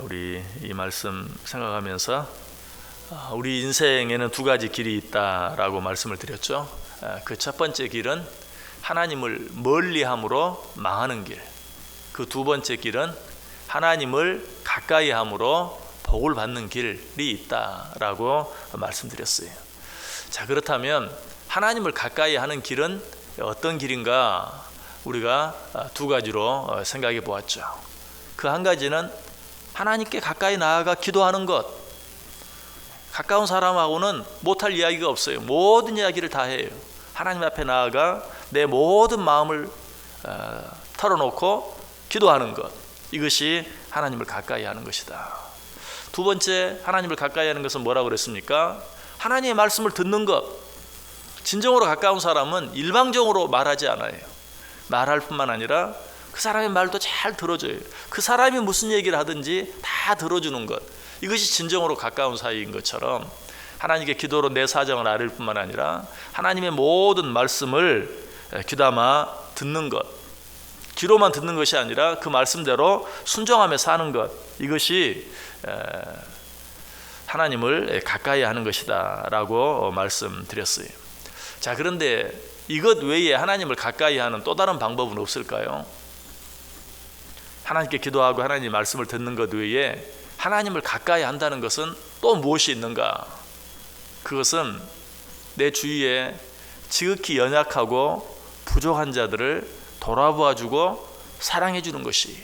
우리 이 말씀 생각하면서 우리 인생에는 두 가지 길이 있다라고 말씀을 드렸죠. 그 첫 번째 길은 하나님을 멀리함으로 망하는 길, 그 두 번째 길은 하나님을 가까이함으로 복을 받는 길이 있다라고 말씀드렸어요. 자, 그렇다면 하나님을 가까이하는 길은 어떤 길인가? 우리가 두 가지로 생각해 보았죠. 그 한 가지는 하나님께 가까이 나아가 기도하는 것. 가까운 사람하고는 못할 이야기가 없어요. 모든 이야기를 다 해요. 하나님 앞에 나아가 내 모든 마음을 털어놓고 기도하는 것. 이것이 하나님을 가까이 하는 것이다. 두 번째, 하나님을 가까이 하는 것은 뭐라고 그랬습니까? 하나님의 말씀을 듣는 것. 진정으로 가까운 사람은 일방적으로 말하지 않아요. 말할 뿐만 아니라 그 사람의 말도 잘 들어줘요. 그 사람이 무슨 얘기를 하든지 다 들어주는 것. 이것이 진정으로 가까운 사이인 것처럼 하나님께 기도로 내 사정을 아릴 뿐만 아니라 하나님의 모든 말씀을 귀담아 듣는 것. 귀로만 듣는 것이 아니라 그 말씀대로 순종하며 사는 것. 이것이 하나님을 가까이 하는 것이다 라고 말씀드렸어요. 자, 그런데 이것 외에 하나님을 가까이 하는 또 다른 방법은 없을까요? 하나님께 기도하고 하나님 말씀을 듣는 것 외에 하나님을 가까이 한다는 것은 또 무엇이 있는가? 그것은 내 주위에 지극히 연약하고 부족한 자들을 돌아보아주고 사랑해주는 것이.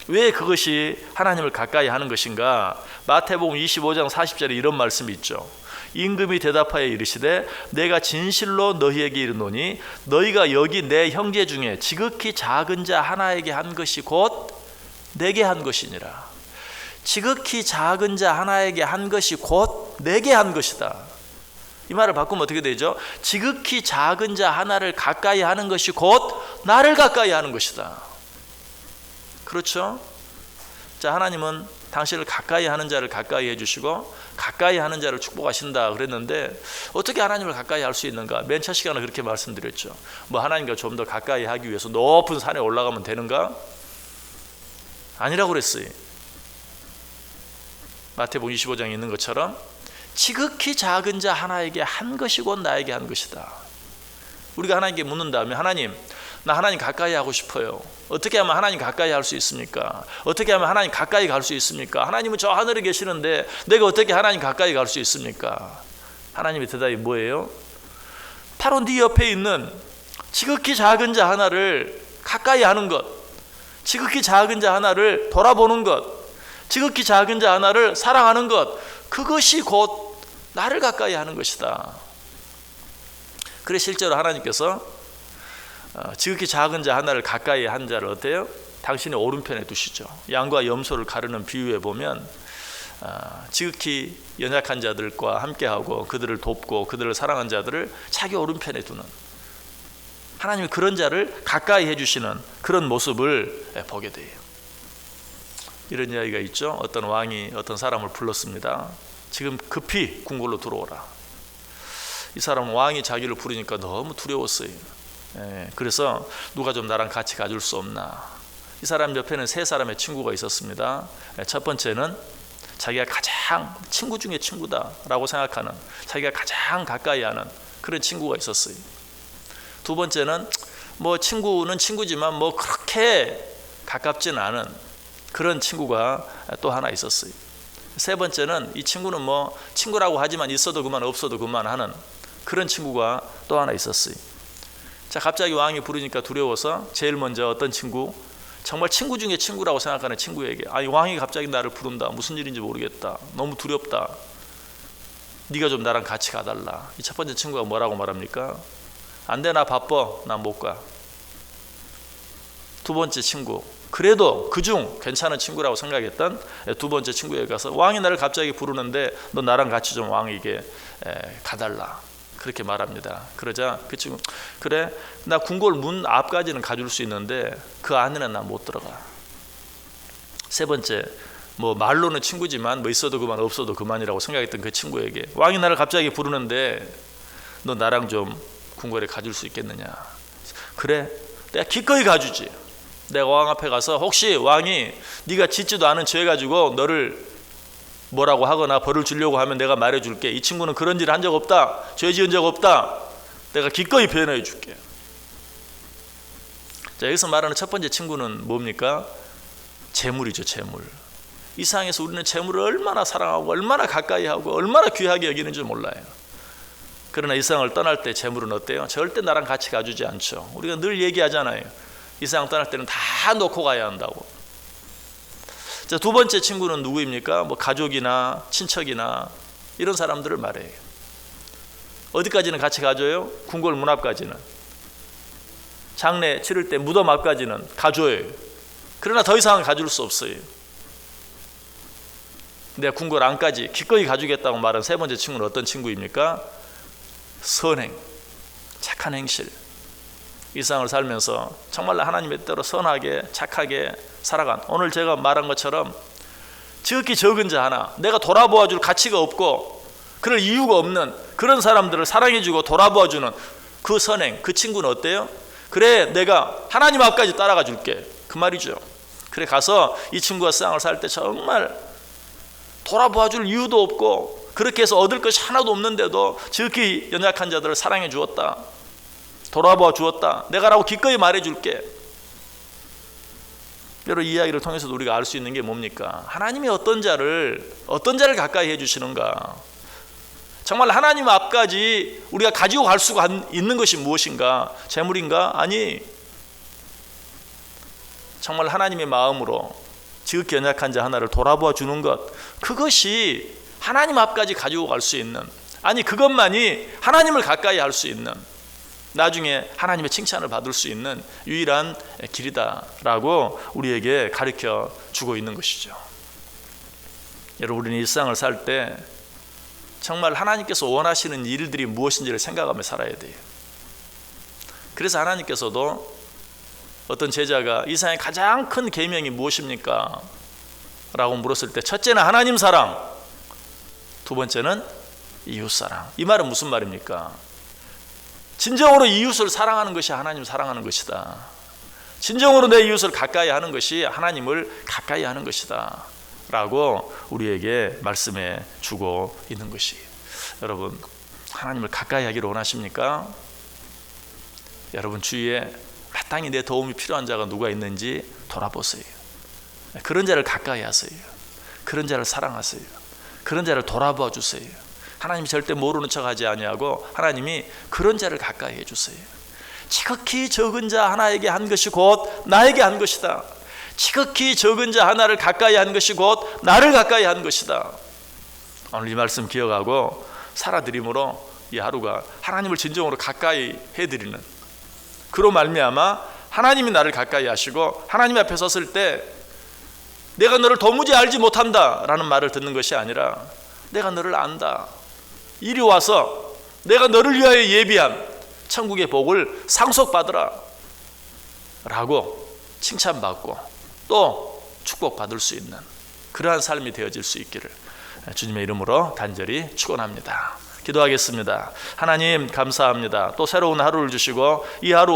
왜 그것이 하나님을 가까이 하는 것인가? 마태복음 25장 40절에 이런 말씀이 있죠. 임금이 대답하여 이르시되 내가 진실로 너희에게 이르노니 너희가 여기 내 형제 중에 지극히 작은 자 하나에게 한 것이 곧 내게 한 것이니라. 지극히 작은 자 하나에게 한 것이 곧 내게 한 것이다. 이 말을 바꾸면 어떻게 되죠? 지극히 작은 자 하나를 가까이 하는 것이 곧 나를 가까이 하는 것이다. 그렇죠? 자, 하나님은 당신을 가까이 하는 자를 가까이 해주시고 가까이 하는 자를 축복하신다 그랬는데 어떻게 하나님을 가까이 할 수 있는가? 맨 첫 시간에 그렇게 말씀드렸죠. 뭐 하나님과 좀 더 가까이 하기 위해서 높은 산에 올라가면 되는가? 아니라고 그랬어요. 마태복음 25장에 있는 것처럼 지극히 작은 자 하나에게 한 것이 곧 나에게 한 것이다. 우리가 하나님께 묻는다면 하나님, 나 하나님 가까이 하고 싶어요. 어떻게 하면 하나님 가까이 할 수 있습니까? 어떻게 하면 하나님 가까이 갈 수 있습니까? 하나님은 저 하늘에 계시는데 내가 어떻게 하나님 가까이 갈 수 있습니까? 하나님의 대답이 뭐예요? 바로 네 옆에 있는 지극히 작은 자 하나를 가까이 하는 것, 지극히 작은 자 하나를 돌아보는 것, 지극히 작은 자 하나를 사랑하는 것, 그것이 곧 나를 가까이 하는 것이다. 그래 실제로 하나님께서 지극히 작은 자 하나를 가까이 한 자를 어때요? 당신의 오른편에 두시죠. 양과 염소를 가르는 비유에 보면 지극히 연약한 자들과 함께하고 그들을 돕고 그들을 사랑한 자들을 자기 오른편에 두는, 하나님이 그런 자를 가까이 해주시는 그런 모습을 보게 돼요. 이런 이야기가 있죠. 어떤 왕이 어떤 사람을 불렀습니다. 지금 급히 궁궐로 들어오라. 이 사람은 왕이 자기를 부르니까 너무 두려웠어요. 그래서 누가 좀 나랑 같이 가줄 수 없나. 이 사람 옆에는 세 사람의 친구가 있었습니다. 첫 번째는 자기가 가장 친구 중에 친구다라고 생각하는, 자기가 가장 가까이 하는 그런 친구가 있었어요. 두 번째는 뭐 친구는 친구지만 뭐 그렇게 가깝진 않은 그런 친구가 또 하나 있었어요. 세 번째는 이 친구는 뭐 친구라고 하지만 있어도 그만 없어도 그만 하는 그런 친구가 또 하나 있었어요. 자, 갑자기 왕이 부르니까 두려워서 제일 먼저 어떤 친구, 정말 친구 중에 친구라고 생각하는 친구에게, 아니 왕이 갑자기 나를 부른다, 무슨 일인지 모르겠다, 너무 두렵다, 네가 좀 나랑 같이 가달라. 이 첫 번째 친구가 뭐라고 말합니까? 안 돼, 나 바빠, 나 못 가. 두 번째 친구, 그래도 그중 괜찮은 친구라고 생각했던 두 번째 친구에게 가서 왕이 나를 갑자기 부르는데 너 나랑 같이 좀 왕에게 가달라, 그렇게 말합니다. 그러자 그 친구, 그래, 나 궁궐 문 앞까지는 가줄 수 있는데 그 안에는 나 못 들어가. 세 번째, 뭐 말로는 친구지만 뭐 있어도 그만 없어도 그만이라고 생각했던 그 친구에게 왕이 나를 갑자기 부르는데 너 나랑 좀 궁궐에 가줄 수 있겠느냐. 그래, 내가 기꺼이 가주지. 내가 왕 앞에 가서 혹시 왕이 네가 짓지도 않은 죄 가지고 너를 뭐라고 하거나 벌을 주려고 하면 내가 말해줄게. 이 친구는 그런 일 한 적 없다. 죄 지은 적 없다. 내가 기꺼이 변호해 줄게. 자, 여기서 말하는 첫 번째 친구는 뭡니까? 재물이죠. 재물. 이 세상에서 우리는 재물을 얼마나 사랑하고 얼마나 가까이 하고 얼마나 귀하게 여기는지 몰라요. 그러나 이 세상을 떠날 때 재물은 어때요? 절대 나랑 같이 가주지 않죠. 우리가 늘 얘기하잖아요. 이 세상 떠날 때는 다 놓고 가야 한다고. 자, 두 번째 친구는 누구입니까? 뭐 가족이나 친척이나 이런 사람들을 말해요. 어디까지는 같이 가줘요? 궁궐 문 앞까지는. 장례 치를 때 무덤 앞까지는 가줘요. 그러나 더 이상은 가줄 수 없어요. 내가 궁궐 안까지 기꺼이 가주겠다고 말한 세 번째 친구는 어떤 친구입니까? 선행, 착한 행실. 이 세상을 살면서 정말 하나님의 뜻대로 선하게 착하게 살아간, 오늘 제가 말한 것처럼 지극히 적은 자 하나, 내가 돌아보아 줄 가치가 없고 그럴 이유가 없는 그런 사람들을 사랑해주고 돌아보아 주는 그 선행, 그 친구는 어때요? 그래, 내가 하나님 앞까지 따라가 줄게, 그 말이죠. 그래, 가서 이 친구가 세상을 살 때 정말 돌아보아 줄 이유도 없고 그렇게 해서 얻을 것이 하나도 없는데도 지극히 연약한 자들을 사랑해 주었다, 돌아보아 주었다, 내가라고 기꺼이 말해 줄게. 여러분, 이 이야기를 통해서도 우리가 알 수 있는 게 뭡니까? 하나님이 어떤 자를 가까이 해주시는가. 정말 하나님 앞까지 우리가 가지고 갈 수가 있는 것이 무엇인가? 재물인가? 아니, 정말 하나님의 마음으로 지극히 연약한 자 하나를 돌아보아 주는 것, 그것이 하나님 앞까지 가지고 갈 수 있는, 아니 그것만이 하나님을 가까이 할 수 있는, 나중에 하나님의 칭찬을 받을 수 있는 유일한 길이다라고 우리에게 가르쳐 주고 있는 것이죠. 여러분, 우리는 일상을 살 때 정말 하나님께서 원하시는 일들이 무엇인지를 생각하며 살아야 돼요. 그래서 하나님께서도 어떤 제자가 이 세상의 가장 큰 계명이 무엇입니까? 라고 물었을 때 첫째는 하나님 사랑, 두 번째는 이웃 사랑. 이 말은 무슨 말입니까? 진정으로 이웃을 사랑하는 것이 하나님을 사랑하는 것이다. 진정으로 내 이웃을 가까이 하는 것이 하나님을 가까이 하는 것이다 라고 우리에게 말씀해 주고 있는 것이. 여러분, 하나님을 가까이 하기를 원하십니까? 여러분 주위에 마땅히 내 도움이 필요한 자가 누가 있는지 돌아보세요. 그런 자를 가까이 하세요. 그런 자를 사랑하세요. 그런 자를 돌아봐 주세요. 하나님이 절대 모르는 척하지 아니하고 하나님이 그런 자를 가까이 해주세요. 지극히 적은 자 하나에게 한 것이 곧 나에게 한 것이다. 지극히 적은 자 하나를 가까이 한 것이 곧 나를 가까이 한 것이다. 오늘 이 말씀 기억하고 살아드림으로 이 하루가 하나님을 진정으로 가까이 해드리는, 그로 말미암아 하나님이 나를 가까이 하시고 하나님 앞에 섰을 때 내가 너를 도무지 알지 못한다 라는 말을 듣는 것이 아니라 내가 너를 안다, 이리 와서 내가 너를 위하여 예비한 천국의 복을 상속받으라 라고 칭찬받고 또 축복받을 수 있는 그러한 삶이 되어질 수 있기를 주님의 이름으로 간절히 축원합니다. 기도하겠습니다. 하나님 감사합니다. 또 새로운 하루를 주시고 이 하루